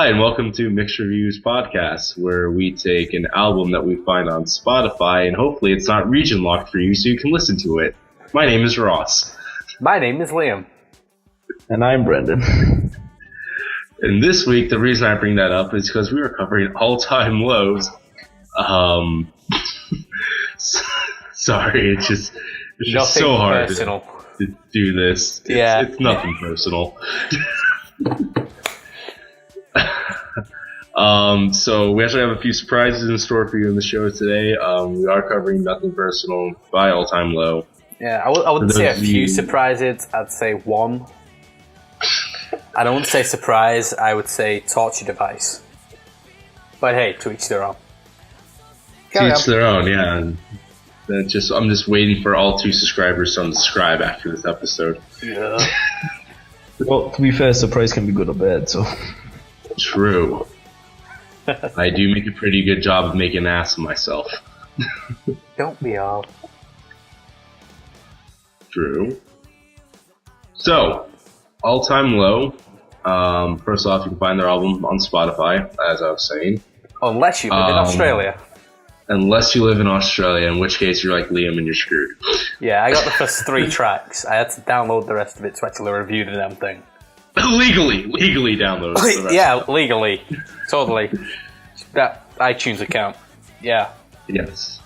Hi, and welcome to Mixed Reviews Podcast, where we take an album that we find on Spotify, and hopefully it's not region locked for you so you can listen to it. My name is Ross. My name is Liam. And I'm Brendan. And this week, the reason I bring that up is because we are covering all-time lows. Sorry, it's just so hard to do this. It's nothing personal. So we actually have a few surprises in store for you in the show today. We are covering Nothing Personal by All Time Low. Yeah, I wouldn't say a few surprises. I'd say one. I don't want to say surprise. I would say torture device. But hey, to each their own. To each their own, yeah. And I'm just waiting for all 2 subscribers to unsubscribe after this episode. Yeah. Well, to be fair, surprise can be good or bad, so... True. I do make a pretty good job of making an ass of myself. Don't we all? True. So, All Time Low. First off, you can find their album on Spotify, as I was saying. Unless you live in Australia. Unless you live in Australia, in which case you're like Liam and you're screwed. Yeah, I got the first 3 tracks. I had to download the rest of it to actually review the damn thing. Legally download the rest. Yeah, legally. Totally. That iTunes account. Yeah. Yes.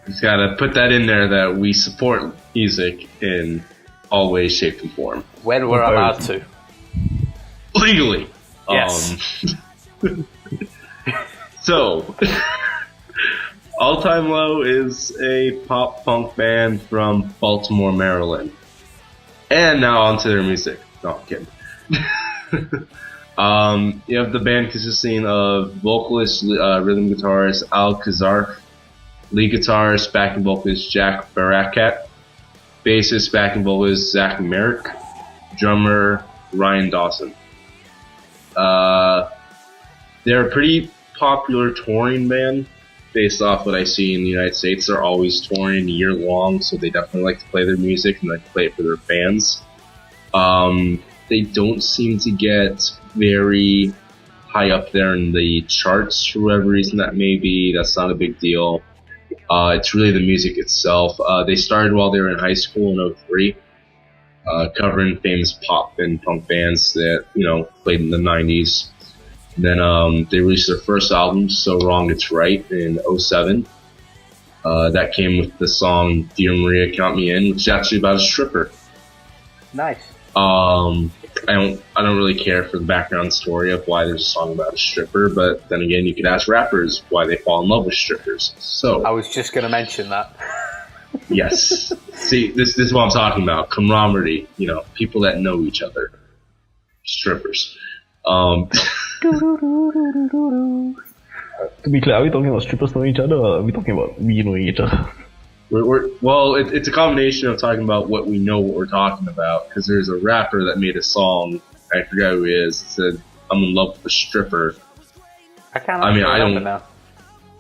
Just gotta put that in there that we support music in all ways, shape, and form. When we're allowed to. Legally. Yes. So, All Time Low is a pop-punk band from Baltimore, Maryland. And now onto their music. No, I'm kidding. You have the band consisting of vocalist, rhythm guitarist Al Kazarf, lead guitarist, backing vocalist Jack Barakat, bassist, backing vocalist Zach Merrick, drummer Ryan Dawson. They're a pretty popular touring band based off what I see in the United States. They're always touring year long, so they definitely like to play their music and like to play it for their fans. They don't seem to get very high up there in the charts for whatever reason that may be. That's not a big deal. It's really the music itself. They started while they were in high school in 2003, covering famous pop and punk bands that, played in the 90s. Then they released their first album, So Wrong It's Right, in 2007. That came with the song Dear Maria Count Me In, which is actually about a stripper. Nice. I don't really care for the background story of why there's a song about a stripper, but then again, you could ask rappers why they fall in love with strippers. So I was just going to mention that. Yes. See, this is what I'm talking about. Camaraderie, people that know each other. Strippers. To be clear, are we talking about strippers knowing each other, or are we talking about we knowing each other? It's a combination of talking about what we know what we're talking about, because there's a rapper that made a song, I forgot who he is, it said, I'm in love with a stripper. I don't know.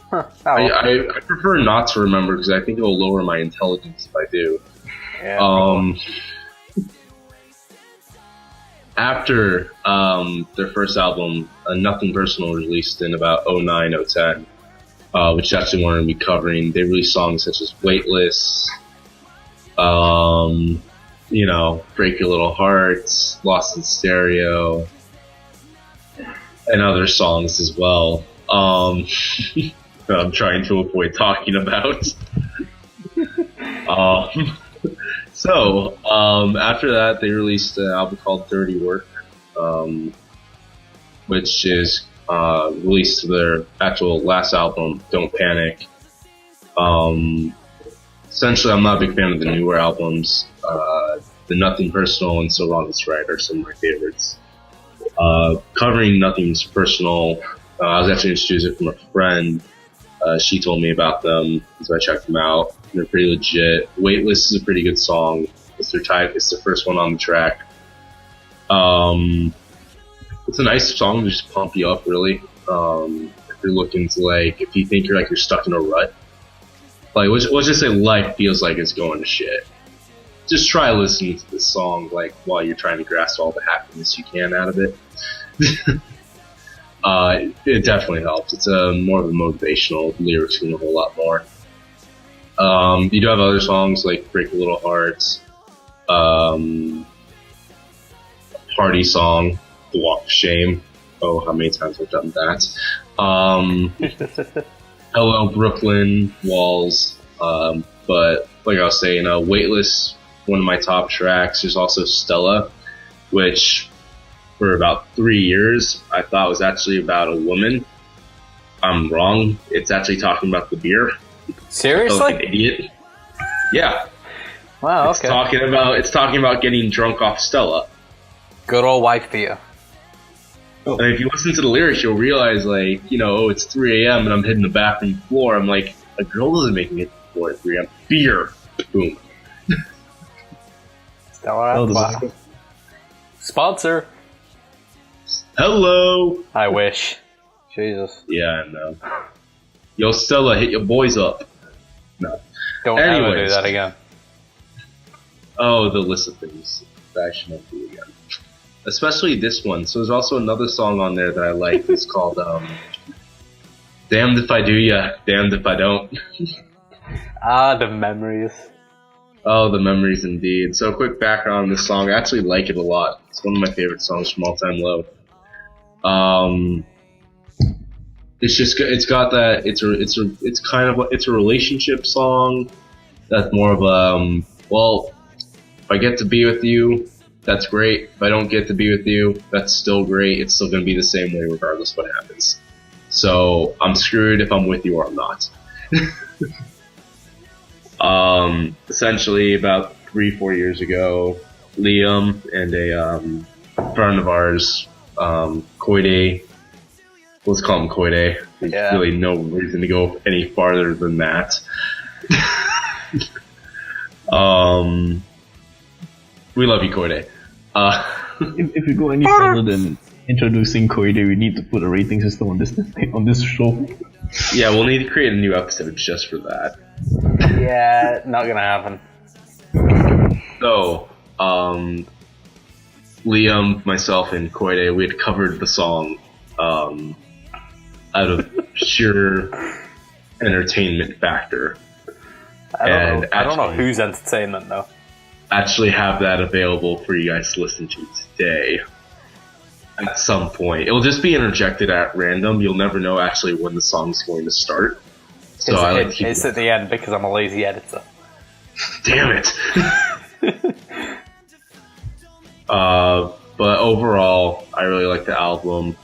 Huh. I prefer not to remember, because I think it will lower my intelligence if I do. Yeah, after their first album, Nothing Personal, released in about 2009, 2010, which actually we're going to be covering. They released songs such as Weightless, Break Your Little Heart, Lost in Stereo, and other songs as well. That I'm trying to avoid talking about. So, after that, they released an album called Dirty Work, which is released to their actual last album, Don't Panic. Essentially, I'm not a big fan of the newer albums. The Nothing Personal and So Wrong It's Right are some of my favorites. Covering Nothing's Personal, I was actually introduced from a friend. She told me about them, so I checked them out. They're pretty legit. Weightless is a pretty good song. It's the first one on the track. It's a nice song to just pump you up, really. If you're looking to, if you think you're stuck in a rut. Let's just say life feels like it's going to shit. Just try listening to this song, while you're trying to grasp all the happiness you can out of it. It definitely helps. It's more of a motivational lyrics and a whole lot more. You do have other songs like "Break a Little Heart," "Party Song," "The Walk of Shame." Oh, how many times I've done that. "Hello Brooklyn," "Walls." But like I was saying, "Weightless," one of my top tracks. There's also "Stella," which for about 3 years I thought was actually about a woman. I'm wrong. It's actually talking about the beer. Seriously? I felt like an idiot. Yeah. Wow. It's Okay. talking about getting drunk off Stella. Good old white beer. And if you listen to the lyrics, you'll realize, like, it's 3 a.m. and I'm hitting the bathroom floor. I'm like, a girl doesn't make me hit the floor at 3 a.m. Beer. Boom. Stella. Sponsor. Hello. I wish. Jesus. Yeah, I know. Yo, Stella, hit your boys up. No. Don't ever do that again. Oh, the list of things that I should not do again. Especially this one. So there's also another song on there that I like. It's called "Damned If I Do Ya, Damned If I Don't." The memories. Oh, the memories indeed. So quick background on this song. I actually like it a lot. It's one of my favorite songs from All Time Low. It's got that. It's a relationship song. That's more of a well, if I get to be with you, that's great. If I don't get to be with you, that's still great. It's still going to be the same way regardless of what happens. So I'm screwed if I'm with you or I'm not. Essentially, about 3-4 years ago, Liam and a friend of ours, Koide, let's call him Koide. There's really no reason to go any farther than that. We love you, Koide. If you go any further than introducing Koide, we need to put a rating system on this show. Yeah, we'll need to create a new episode just for that. Yeah, not gonna happen. So, Liam, myself, and Koide, we had covered the song out of sheer entertainment factor. I don't know whose entertainment though. Actually have that available for you guys to listen to today. At some point, it'll just be interjected at random. You'll never know actually when the song's going to start. So it's at the end because I'm a lazy editor. Damn it! But overall, I really like the album.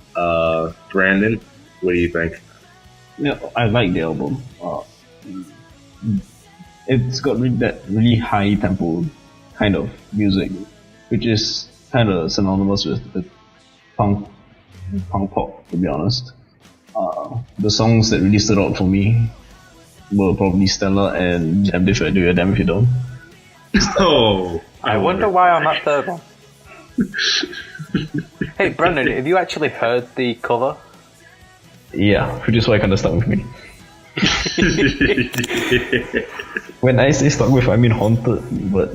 Brandon, what do you think? Yeah, I like the album. It's got that really high tempo kind of music, which is kind of synonymous with punk pop, to be honest. The songs that really stood out for me were probably Stella and Damned If I Do, Damned If You Don't. Oh, I wonder why on that third one. Hey, Brendan, have you actually heard the cover? Yeah, which is why it kind of stuck with me. When I say stuck with, I mean haunted, but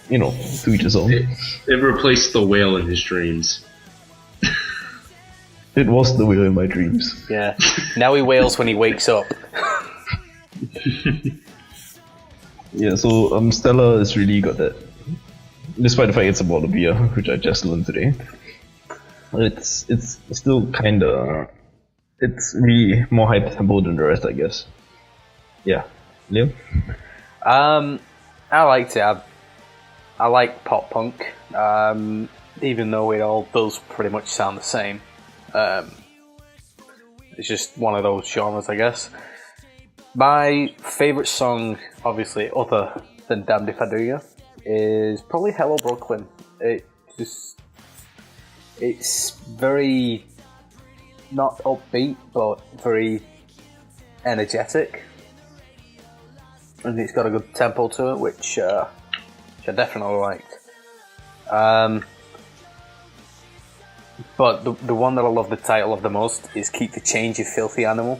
to each his own. It replaced the whale in his dreams. It was the whale in my dreams. Yeah. Now he wails when he wakes up. Yeah, so Stella has really got that. Despite the fact it's about a beer, which I just learned today, it's still kind of, it's really more high tempo than the rest, I guess. Yeah, Liam. I liked it. I like pop punk, even though it all does pretty much sound the same. It's just one of those genres, I guess. My favourite song, obviously, other than Damned If I Do Ya, is probably Hello Brooklyn. It's very, not upbeat, but very energetic. And it's got a good tempo to it, which I definitely liked. But the one that I love the title of the most is Keep the Change, You Filthy Animal.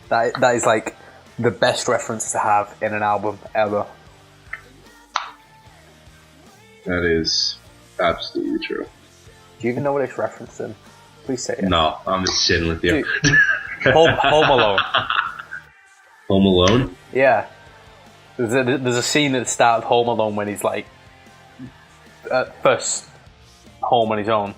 That is like the best reference to have in an album ever. That is absolutely true. Do you even know what it's referencing? Please say yes. No, I'm just shitting with you. Dude, Home Alone. Home Alone? Yeah. There's a scene at the start of Home Alone when he's like first home on his own,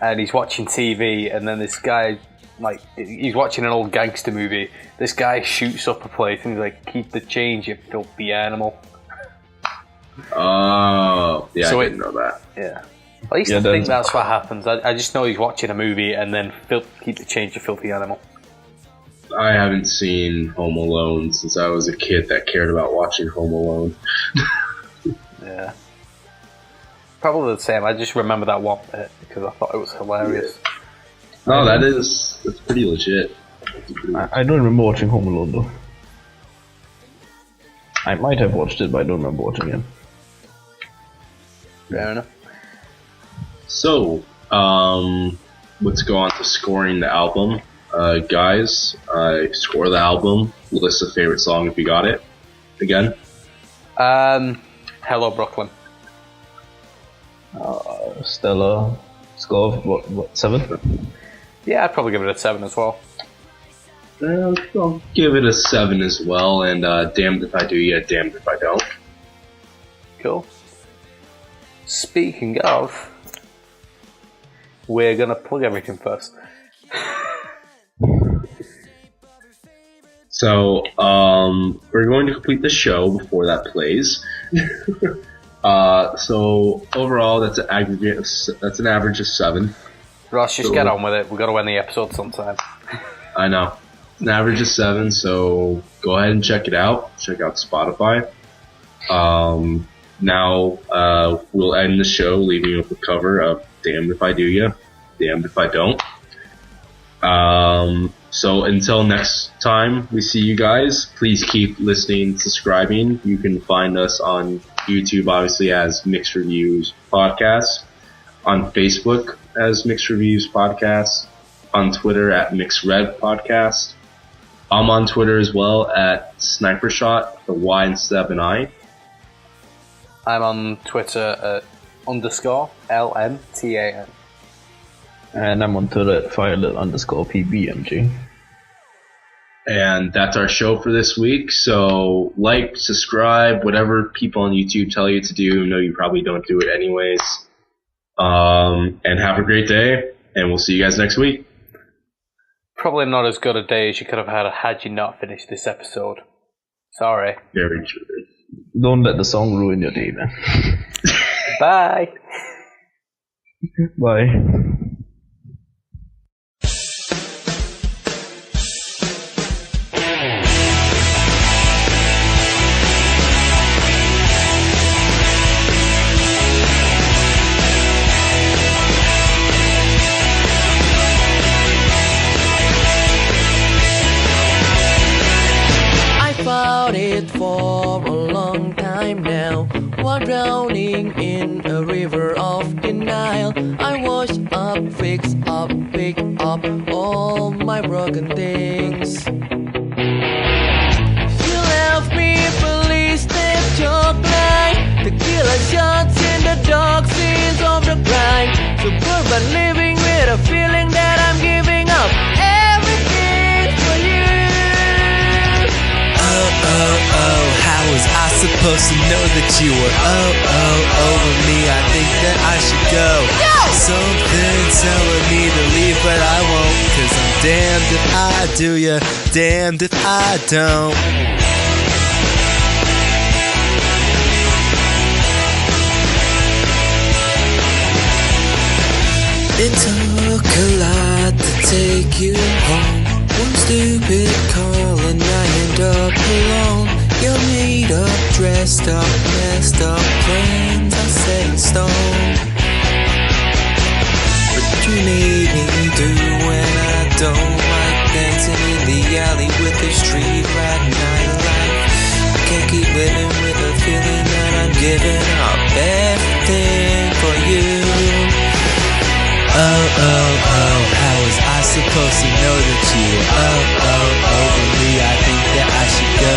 and he's watching TV, and then this guy, like, he's watching an old gangster movie. This guy shoots up a place, and he's like, "Keep the change, you filthy animal." Oh, yeah, So I didn't know that. Yeah. I used to think that's what happens. I just know he's watching a movie, and then keep the change, you filthy animal. I haven't seen Home Alone since I was a kid that cared about watching Home Alone. Yeah. Probably the same. I just remember that one bit because I thought it was hilarious. No, that's pretty legit. I don't remember watching Home Alone though. I might have watched it, but I don't remember watching it. Fair enough. So, let's go on to scoring the album. Guys, score the album. List a favorite song if you got it. Again. Hello, Brooklyn. Stellar score of what 7? Yeah, I'd probably give it a 7 as well. I'll give it a 7 as well, and damned if I do, yeah, damned if I don't. Cool. Speaking of, we're gonna plug everything first. So, we're going to complete the show before that plays. So overall, that's an aggregate. That's an average of 7. Ross, just get on with it. We've got to end the episode sometime. I know. It's an average of 7, so go ahead and check it out. Check out Spotify. Now we'll end the show leaving you with a cover of "Damned If I Do Ya, Damned If I Don't." So until next time we see you guys, please keep listening, subscribing. You can find us on YouTube, obviously, as Mixed Reviews Podcast, on Facebook as Mixed Reviews Podcast, on Twitter at Mixed Red Podcast. I'm on Twitter as well at Sniper Shot, the Y instead of an I. I'm on Twitter at _LMTAN. And I'm on Twitter at Firelit_PBMG. And that's our show for this week. So like, subscribe, whatever people on YouTube tell you to do. No, you probably don't do it anyways. And have a great day, and we'll see you guys next week. Probably not as good a day as you could have had you not finished this episode. Sorry. Very true. Don't let the song ruin your day, man. Bye. Bye. For a long time now, while drowning in a river of denial, I wash up, fix up, pick up all my broken things. You left me police that talk like tequila shots in the dark seas of the grind. Suburban living with a feeling that I'm giving up everything for you. Oh, how was I supposed to know that you were over me? I think that I should go. Something telling me to leave, but I won't. 'Cause I'm damned if I do ya, damned if I don't. It took a lot to take you home. One stupid call and I end up alone. You're made up, dressed up, messed up, plans are set in stone. But you made me do when I don't like dancing in the alley with the street rat nightlife. I can't keep living with a feeling that I'm giving up everything for you. Oh, how was I supposed to know that you were over me? I think that I should go.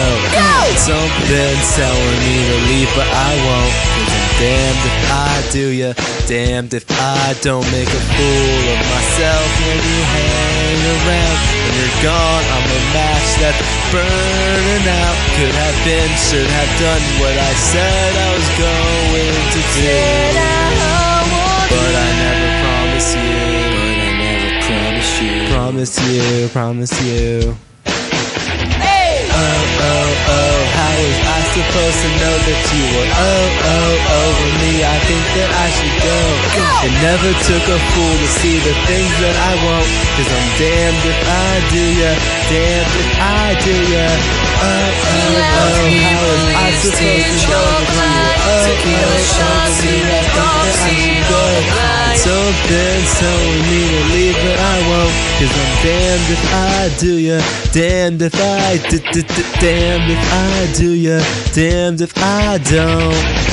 Something Something telling me to leave, but I won't. Cause I'm damned if I do ya, damned if I don't make a fool of myself when you hang around. When you're gone, I'm a match that's burning out. Could have been, should have done what I said I was going to do. But I never promised you. But I never promised you. Promise you, promise you. How was I supposed to know that you were over me? I think that I should go. It never took a fool to see the things that I won't. Cause I'm damned if I do ya, damned if I do ya. How was I supposed to know that you were over me? I think that I should go. Something's telling me to leave, but I won't. Cause I'm damned if I do ya, damned if I damned if I do ya, damned if I don't.